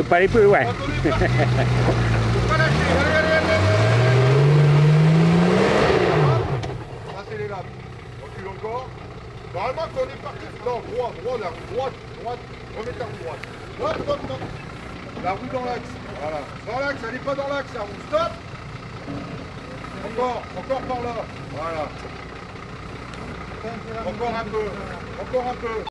pas aller plus loin. Faut pas lâcher, allez. Passez les lames. Recule encore. Normalement, quand on est parti, non, droite. Remettez en droite. Droite. La roue dans l'axe. Voilà. Dans l'axe, elle n'est pas dans l'axe, la roue. Stop. Encore par là. Voilà. Encore un peu.